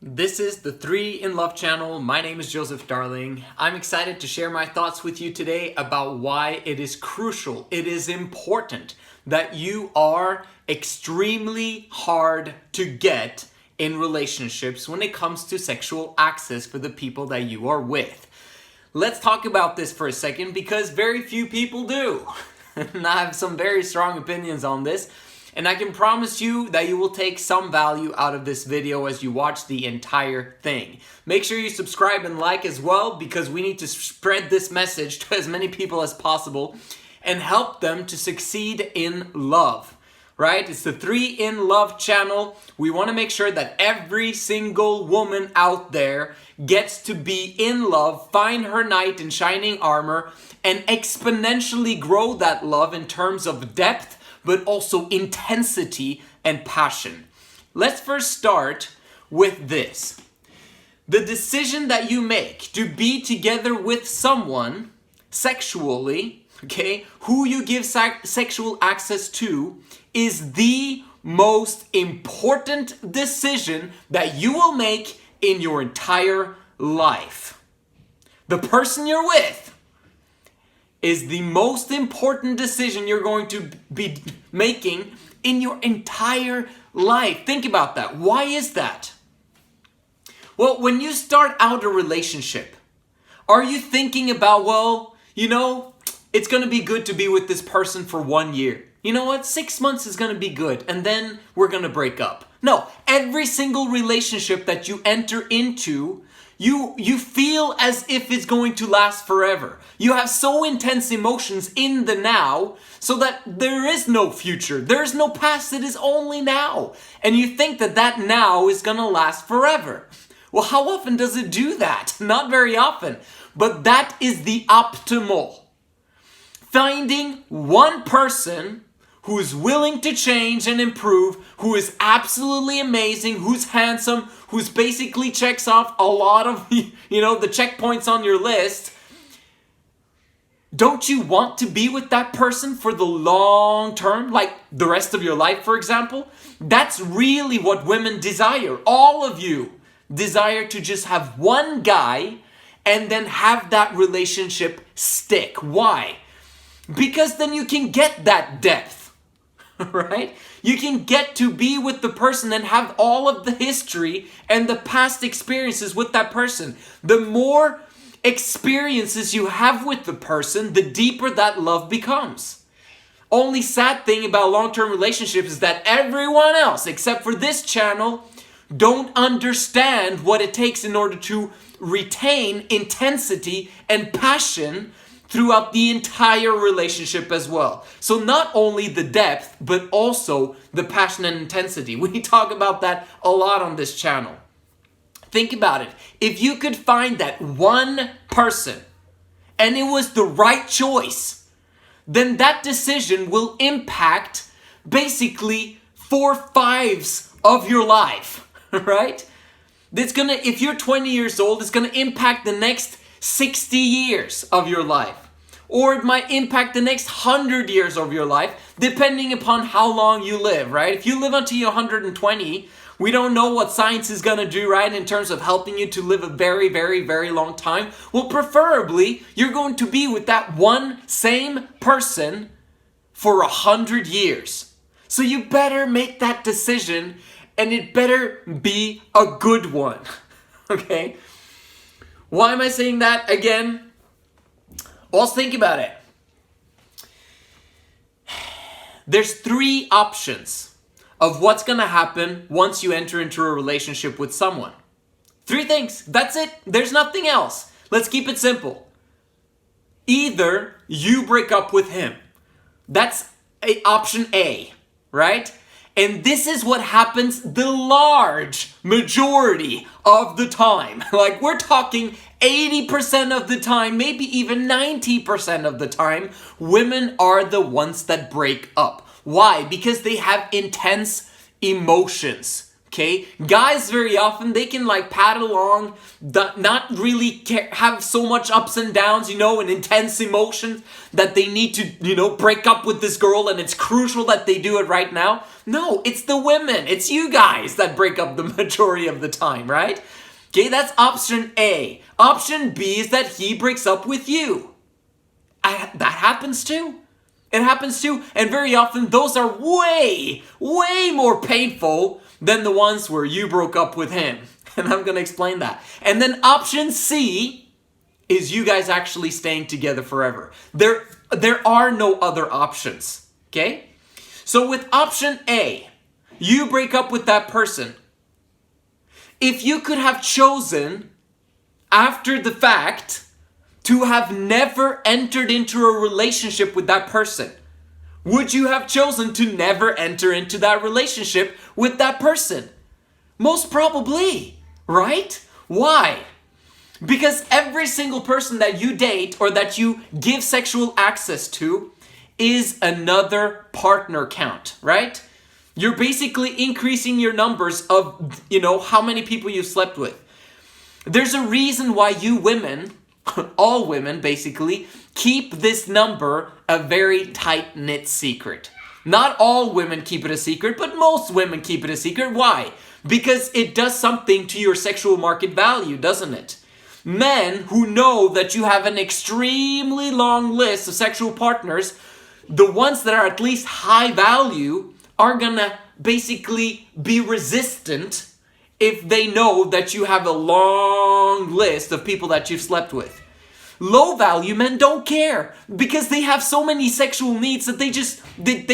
This is the 3 in Love channel. My name is Joseph Darling. I'm excited to share my thoughts with you today about why it is crucial, it is important that you are extremely hard to get in relationships when it comes to sexual access for the people that you are with. Let's talk about this for a second because very few people do. And I have some very strong opinions on this. And I can promise you that you will take some value out of this video as you watch the entire thing. Make sure you subscribe and like as well because we need to spread this message to as many people as possible and help them to succeed in love. Right? It's the 3 in Love channel. We want to make sure that every single woman out there gets to be in love, find her knight in shining armor, and exponentially grow that love in terms of depth, but also intensity and passion. Let's first start with this. The decision that you make to be together with someone sexually, okay, who you give sexual access to, is the most important decision that you will make in your entire life. The person you're with is the most important decision you're going to be making in your entire life. Think about that. Why is that? Well, when you start out a relationship, are you thinking about, well, it's going to be good to be with this person for 1 year. You know what? 6 months is going to be good, and then we're going to break up. No, every single relationship that you enter into, you feel as if it's going to last forever. You have so intense emotions in the now so that there is no future. There is no past. It is only now. And you think that that now is going to last forever. Well, how often does it do that? Not very often. But that is the optimal. Finding one person who is willing to change and improve, who is absolutely amazing, who's handsome, who's basically checks off a lot of, the checkpoints on your list. Don't you want to be with that person for the long term, like the rest of your life, for example? That's really what women desire. All of you desire to just have one guy and then have that relationship stick. Why? Because then you can get that depth. Right? You can get to be with the person and have all of the history and the past experiences with that person. The more experiences you have with the person, the deeper that love becomes. Only sad thing about long-term relationships is that everyone else, except for this channel, don't understand what it takes in order to retain intensity and passion throughout the entire relationship as well. So not only the depth, but also the passion and intensity. We talk about that a lot on this channel. Think about it. If you could find that one person and it was the right choice, then that decision will impact basically 4/5 of your life, right? If you're 20 years old, it's gonna impact the next 60 years of your life. Or it might impact the next 100 years of your life, depending upon how long you live, right? If you live until you're 120, we don't know what science is going to do, right, in terms of helping you to live a very, very, very long time. Well, preferably, you're going to be with that one same person for 100 years. So you better make that decision, and it better be a good one, okay? Why am I saying that again? Well, let's think about it. There's 3 options of what's going to happen once you enter into a relationship with someone. 3 things. That's it. There's nothing else. Let's keep it simple. Either you break up with him. That's option A, right? And this is what happens the large majority of the time. Like we're talking 80% of the time, maybe even 90% of the time, women are the ones that break up. Why? Because they have intense emotions Okay, guys very often they can like pad along, not really have so much ups and downs, and intense emotions that they need to, break up with this girl, and it's crucial that they do it right now. No, it's the women, it's you guys that break up the majority of the time, right? Okay, that's option A. Option B is that he breaks up with you. That happens too. It happens too, and very often those are way, way more painful than the ones where you broke up with him. And I'm going to explain that. And then option C is you guys actually staying together forever. There are no other options, okay? So with option A, you break up with that person. If you could have chosen after the fact to have never entered into a relationship with that person, would you have chosen to never enter into that relationship with that person? Most probably, right? Why? Because every single person that you date or that you give sexual access to is another partner count, right? You're basically increasing your numbers of, how many people you've slept with. There's a reason why you women, all women basically, keep this number a very tight-knit secret. Not all women keep it a secret, but most women keep it a secret. Why? Because it does something to your sexual market value, doesn't it? Men who know that you have an extremely long list of sexual partners, the ones that are at least high value, are gonna basically be resistant if they know that you have a long list of people that you've slept with. Low value men don't care because they have so many sexual needs that they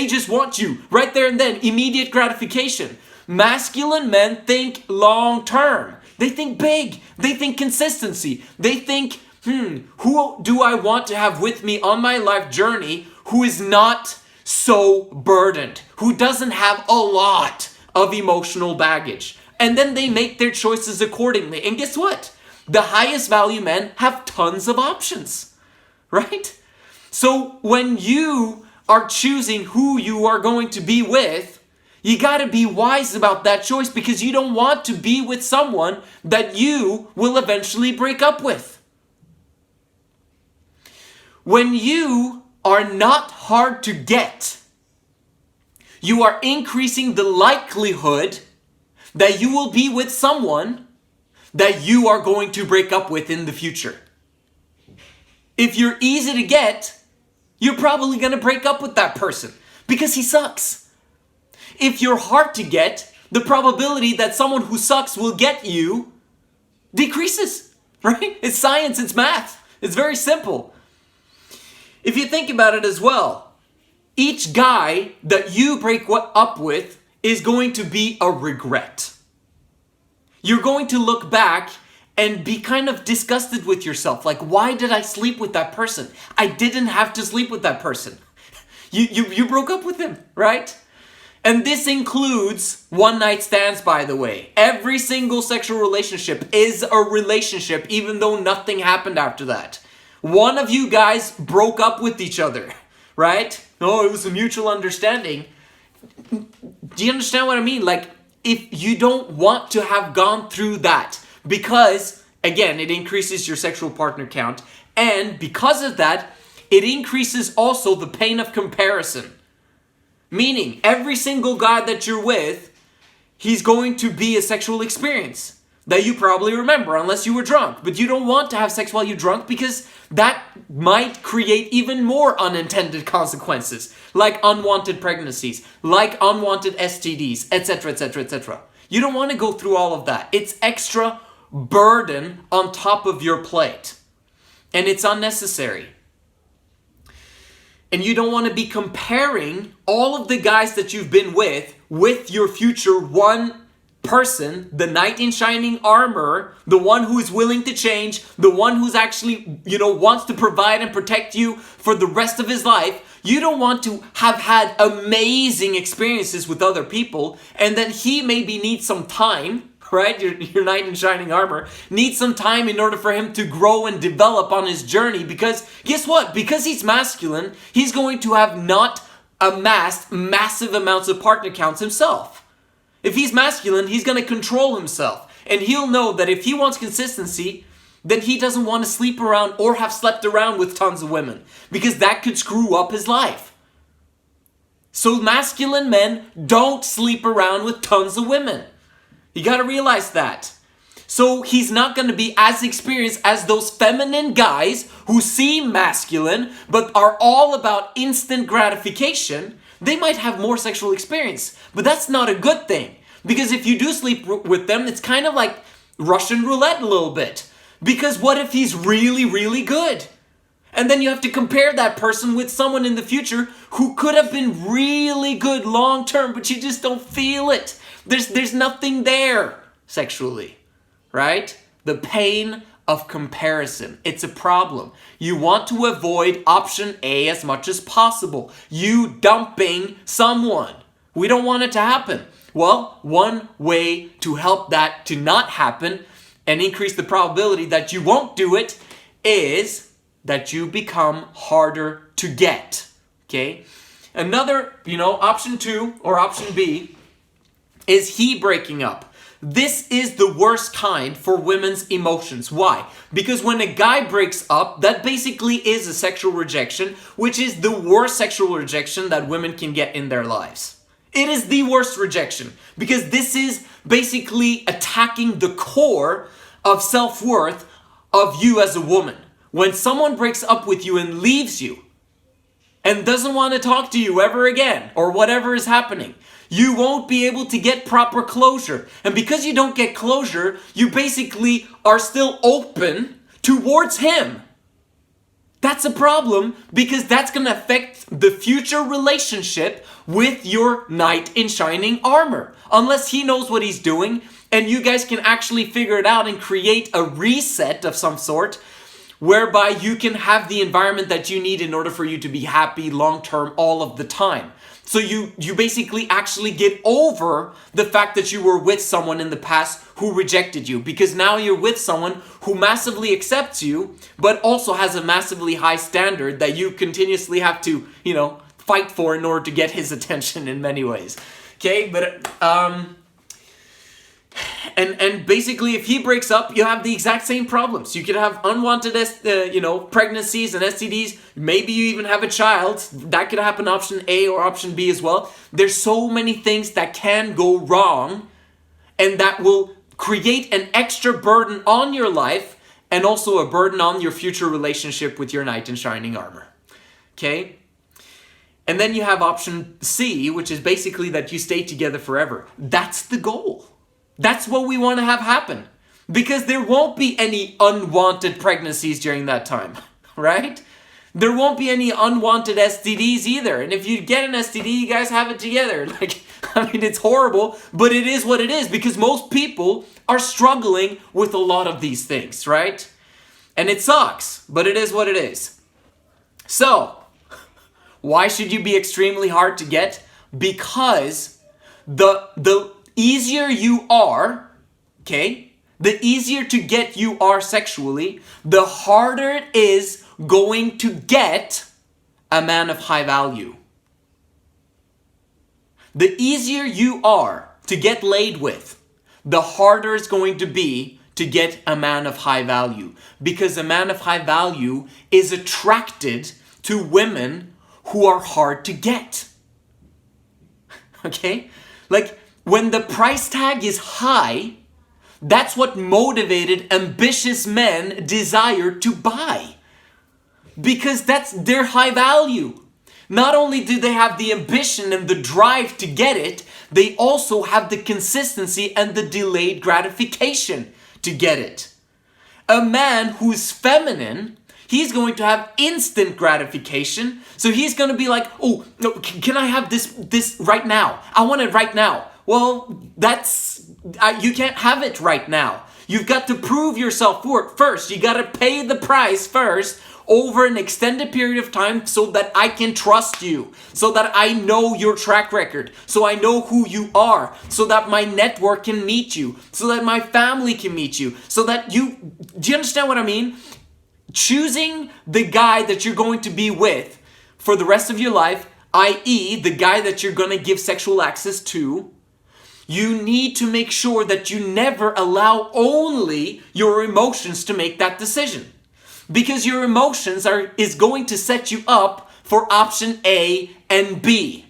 just want you right there and then, immediate gratification. Masculine men think long term. They think big. They think consistency. They think, who do I want to have with me on my life journey who is not so burdened, who doesn't have a lot of emotional baggage? And then they make their choices accordingly. And guess what? The highest value men have tons of options, right? So when you are choosing who you are going to be with, you got to be wise about that choice because you don't want to be with someone that you will eventually break up with. When you are not hard to get, you are increasing the likelihood that you will be with someone that you are going to break up with in the future. If you're easy to get, you're probably going to break up with that person because he sucks. If you're hard to get, the probability that someone who sucks will get you decreases, right? It's science, it's math. It's very simple. If you think about it as well, each guy that you break up with is going to be a regret. You're going to look back and be kind of disgusted with yourself. Like, why did I sleep with that person? I didn't have to sleep with that person. You broke up with him, right? And this includes one-night stands, by the way. Every single sexual relationship is a relationship, even though nothing happened after that. One of you guys broke up with each other, right? Oh, it was a mutual understanding. Do you understand what I mean? Like, if you don't want to have gone through that, because, again, it increases your sexual partner count, and because of that, it increases also the pain of comparison. Meaning, every single guy that you're with, he's going to be a sexual experience that you probably remember, unless you were drunk. But you don't want to have sex while you're drunk because that might create even more unintended consequences, like unwanted pregnancies, like unwanted STDs, etc., etc., etc. You don't want to go through all of that. It's extra burden on top of your plate, and it's unnecessary. And you don't want to be comparing all of the guys that you've been with your future one person, the knight in shining armor, the one who is willing to change, the one who's actually, wants to provide and protect you for the rest of his life. You don't want to have had amazing experiences with other people, and then he maybe needs some time, right? Your knight in shining armor needs some time in order for him to grow and develop on his journey, because guess what? Because he's masculine, he's going to have not amassed massive amounts of partner counts himself. If he's masculine, he's going to control himself. And he'll know that if he wants consistency, then he doesn't want to sleep around or have slept around with tons of women, because that could screw up his life. So masculine men don't sleep around with tons of women. You got to realize that. So he's not going to be as experienced as those feminine guys who seem masculine but are all about instant gratification. They might have more sexual experience, but that's not a good thing. Because if you do sleep with them, it's kind of like Russian roulette a little bit. Because what if he's really, really good? And then you have to compare that person with someone in the future who could have been really good long term, but you just don't feel it. There's nothing there sexually, right? The pain of comparison. It's a problem. You want to avoid option A as much as possible. You dumping someone. We don't want it to happen. Well, one way to help that to not happen and increase the probability that you won't do it is that you become harder to get. Okay? Another, option 2 or option B is he breaking up. This is the worst kind for women's emotions. Why? Because when a guy breaks up, that basically is a sexual rejection, which is the worst sexual rejection that women can get in their lives. It is the worst rejection because this is basically attacking the core of self-worth of you as a woman. When someone breaks up with you and leaves you and doesn't want to talk to you ever again or whatever is happening, you won't be able to get proper closure. And because you don't get closure, you basically are still open towards him. That's a problem because that's going to affect the future relationship with your knight in shining armor. Unless he knows what he's doing and you guys can actually figure it out and create a reset of some sort whereby you can have the environment that you need in order for you to be happy long-term all of the time. So you basically actually get over the fact that you were with someone in the past who rejected you, because now you're with someone who massively accepts you, but also has a massively high standard that you continuously have to, fight for in order to get his attention in many ways. Okay, but And basically, if he breaks up, you have the exact same problems. You could have unwanted, pregnancies and STDs. Maybe you even have a child. That could happen option A or option B as well. There's so many things that can go wrong and that will create an extra burden on your life and also a burden on your future relationship with your knight in shining armor. Okay? And then you have option C, which is basically that you stay together forever. That's the goal. That's what we want to have happen. Because there won't be any unwanted pregnancies during that time, right? There won't be any unwanted STDs either. And if you get an STD, you guys have it together. It's horrible, but it is what it is because most people are struggling with a lot of these things, right? And it sucks, but it is what it is. So, why should you be extremely hard to get? Because the easier you are, okay, the easier to get you are sexually, the harder it is going to get a man of high value. The easier you are to get laid with, the harder it's going to be to get a man of high value. Because a man of high value is attracted to women who are hard to get. Okay? When the price tag is high, that's what motivated ambitious men desire to buy. Because that's their high value. Not only do they have the ambition and the drive to get it, they also have the consistency and the delayed gratification to get it. A man who's feminine, he's going to have instant gratification. So he's going to be like, oh, no, can I have this right now? I want it right now. Well, you can't have it right now. You've got to prove yourself first. You got to pay the price first over an extended period of time so that I can trust you, so that I know your track record, so I know who you are, so that my network can meet you, so that my family can meet you, so that do you understand what I mean? Choosing the guy that you're going to be with for the rest of your life, i.e. the guy that you're going to give sexual access to, You need to make sure that you never allow only your emotions to make that decision. Because your emotions is going to set you up for option A and B.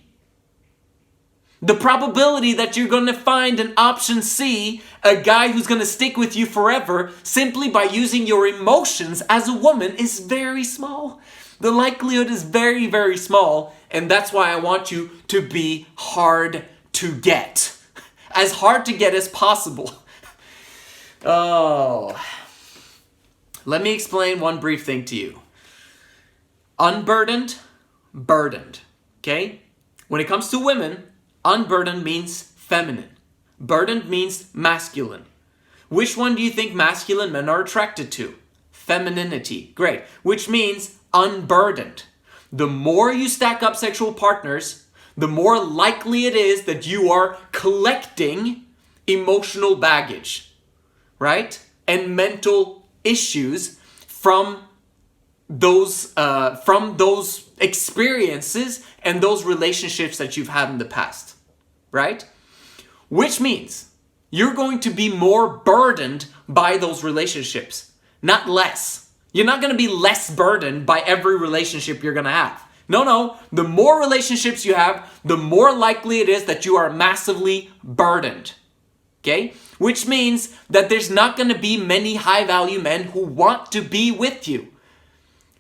The probability that you're going to find an option C, a guy who's going to stick with you forever, simply by using your emotions as a woman is very small. The likelihood is very, very small, and that's why I want you to be hard to get. As hard to get as possible. Oh. Let me explain one brief thing to you. Unburdened, burdened. Okay? When it comes to women, unburdened means feminine. Burdened means masculine. Which one do you think masculine men are attracted to? Femininity. Great. Which means unburdened. The more you stack up sexual partners, the more likely it is that you are collecting emotional baggage, right? And mental issues from those experiences and those relationships that you've had in the past, right? Which means you're going to be more burdened by those relationships, not less. You're not going to be less burdened by every relationship you're going to have. No. The more relationships you have, the more likely it is that you are massively burdened. Okay? Which means that there's not going to be many high-value men who want to be with you.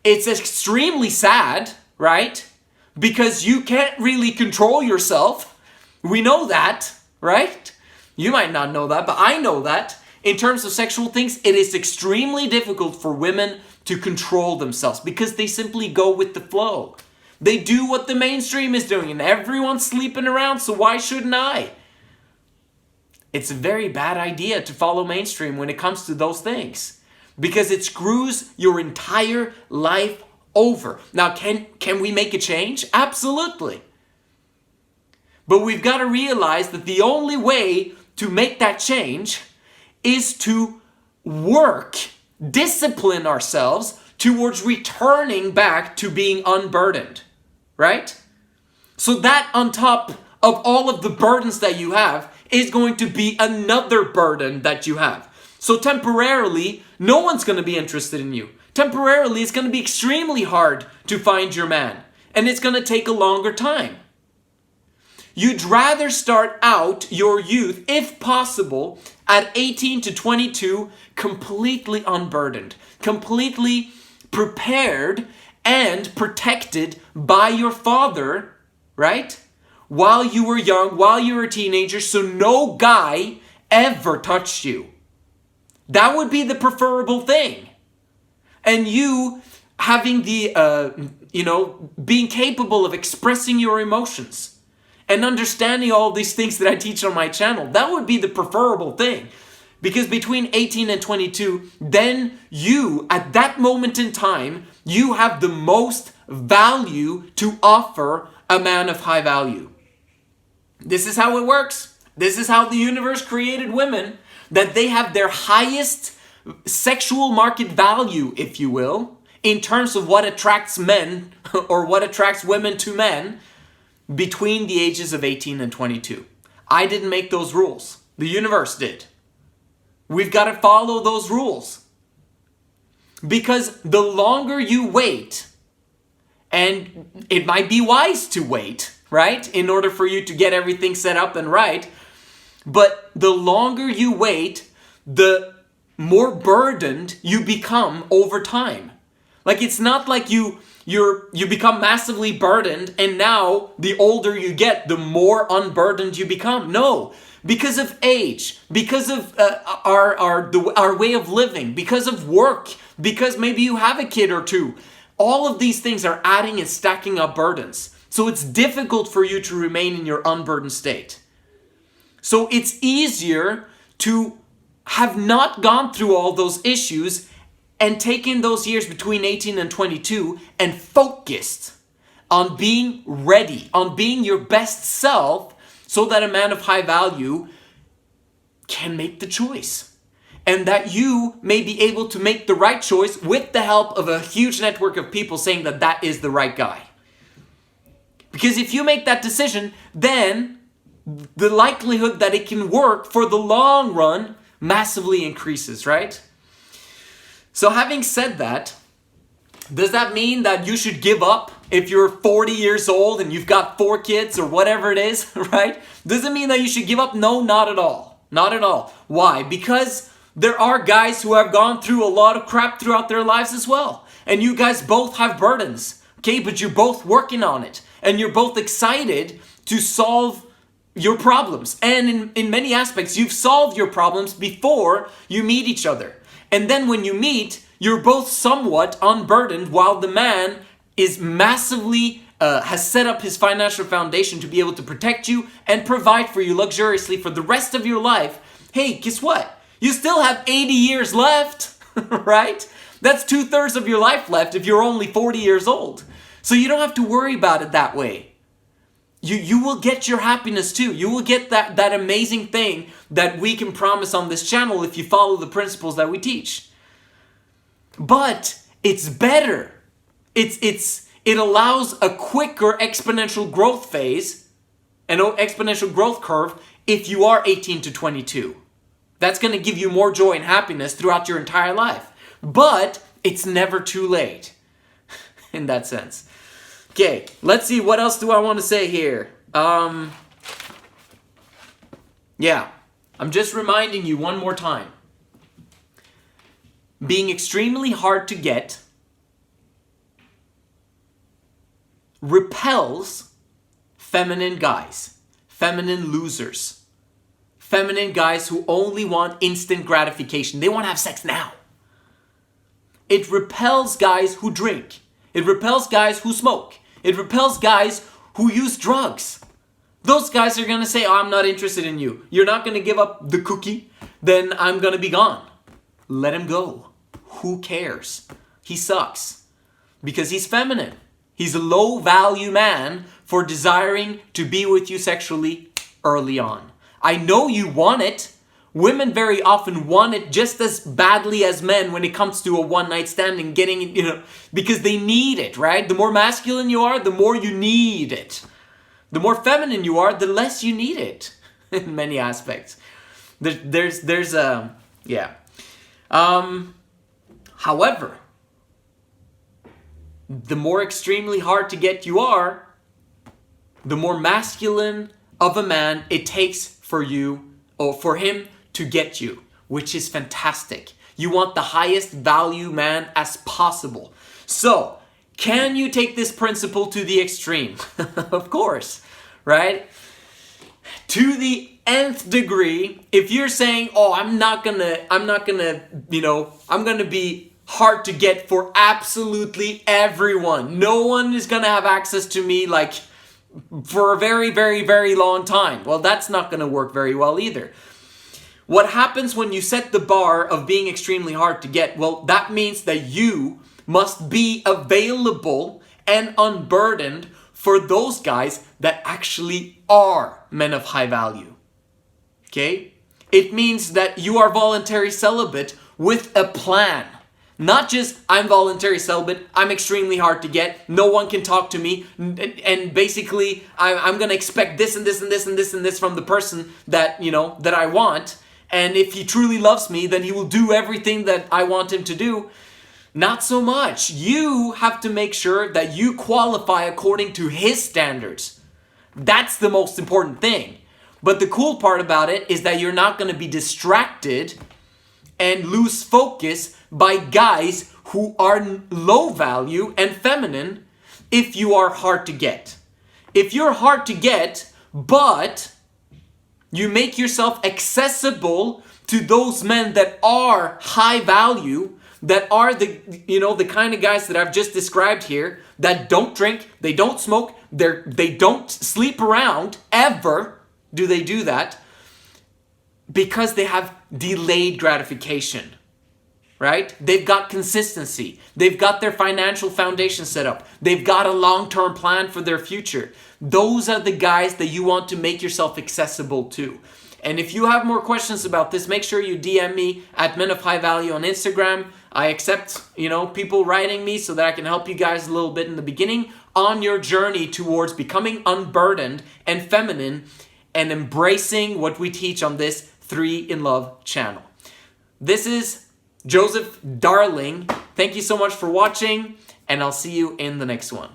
It's extremely sad, right? Because you can't really control yourself. We know that, right? You might not know that, but I know that. In terms of sexual things, it is extremely difficult for women to control themselves because they simply go with the flow. They do what the mainstream is doing and everyone's sleeping around, so why shouldn't I? It's a very bad idea to follow mainstream when it comes to those things because it screws your entire life over. Now, can we make a change? Absolutely. But we've got to realize that the only way to make that change is to discipline ourselves towards returning back to being unburdened, right? So that on top of all of the burdens that you have is going to be another burden that you have. So temporarily, no one's going to be interested in you. Temporarily, it's going to be extremely hard to find your man, and it's going to take a longer time. You'd rather start out your youth, if possible, at 18 to 22, completely unburdened, completely prepared and protected by your father, right? While you were young, while you were a teenager, so no guy ever touched you. That would be the preferable thing. And you having being capable of expressing your emotions and understanding all these things that I teach on my channel, that would be the preferable thing. Because between 18 and 22, then you, at that moment in time, you have the most value to offer a man of high value. This is how it works. This is how the universe created women, that they have their highest sexual market value, if you will, in terms of what attracts men or what attracts women to men between the ages of 18 and 22. I didn't make those rules. The universe did. We've got to follow those rules. Because the longer you wait, and it might be wise to wait, right? In order for you to get everything set up and right. But the longer you wait, the more burdened you become over time. Like, it's not like you become massively burdened and now the older you get, the more unburdened you become. No, because of age, because of our way of living, because of work, because maybe you have a kid or two. All of these things are adding and stacking up burdens. So it's difficult for you to remain in your unburdened state. So it's easier to have not gone through all those issues and taken those years between 18 and 22 and focused on being ready, on being your best self, so that a man of high value can make the choice. And that you may be able to make the right choice with the help of a huge network of people saying that that is the right guy. Because if you make that decision, then the likelihood that it can work for the long run massively increases, right? So having said that, does that mean that you should give up if you're 40 years old and you've got 4 kids or whatever it is, right? Does it mean that you should give up? No, not at all. Not at all. Why? Because there are guys who have gone through a lot of crap throughout their lives as well. And you guys both have burdens, okay? But you're both working on it. And you're both excited to solve your problems. And in many aspects, you've solved your problems before you meet each other. And then when you meet, you're both somewhat unburdened while the man is massively, has set up his financial foundation to be able to protect you and provide for you luxuriously for the rest of your life. Hey, guess what? You still have 80 years left, right? That's 2/3 of your life left if you're only 40 years old. So you don't have to worry about it that way. You will get your happiness too. You will get that amazing thing that we can promise on this channel if you follow the principles that we teach. But it's better. It allows a quicker exponential growth phase, an exponential growth curve if you are 18 to 22. That's going to give you more joy and happiness throughout your entire life. But it's never too late in that sense. Okay, let's see, what else do I want to say here? Yeah, I'm just reminding you one more time. Being extremely hard to get repels feminine guys, feminine losers, feminine guys who only want instant gratification. They want to have sex now. It repels guys who drink. It repels guys who smoke. It repels guys who use drugs. Those guys are going to say, oh, I'm not interested in you. You're not going to give up the cookie, then I'm going to be gone. Let him go. Who cares? He sucks. Because he's feminine. He's a low value man for desiring to be with you sexually early on. I know you want it. Women very often want it just as badly as men when it comes to a one-night stand and getting it, because they need it, right? The more masculine you are, the more you need it. The more feminine you are, the less you need it in many aspects. However, the more extremely hard to get you are, the more masculine of a man it takes for you or for him to get you, which is fantastic. You want the highest value man as possible. So, can you take this principle to the extreme? Of course, right? To the nth degree, if you're saying, oh, I'm gonna be hard to get for absolutely everyone. No one is gonna have access to me like for a very, very, very long time. Well, that's not gonna work very well either. What happens when you set the bar of being extremely hard to get? Well, that means that you must be available and unburdened for those guys that actually are men of high value. Okay? It means that you are voluntary celibate with a plan. Not just, I'm voluntary celibate, I'm extremely hard to get, no one can talk to me, and basically I'm going to expect this and this and this and this and this from the person that, that I want. And if he truly loves me, then he will do everything that I want him to do. Not so much. You have to make sure that you qualify according to his standards. That's the most important thing. But the cool part about it is that you're not going to be distracted and lose focus by guys who are low value and feminine if you are hard to get. If you're hard to get, but you make yourself accessible to those men that are high value, that are the kind of guys that I've just described here, that don't drink, they don't smoke, they don't sleep around ever. Do they do that? Because they have delayed gratification, right? They've got consistency. They've got their financial foundation set up. They've got a long-term plan for their future. Those are the guys that you want to make yourself accessible to. And if you have more questions about this, make sure you DM me at Men of High Value on Instagram. I accept, people writing me so that I can help you guys a little bit in the beginning on your journey towards becoming unburdened and feminine and embracing what we teach on this 3 in Love channel. This is Joseph Darling. Thank you so much for watching, and I'll see you in the next one.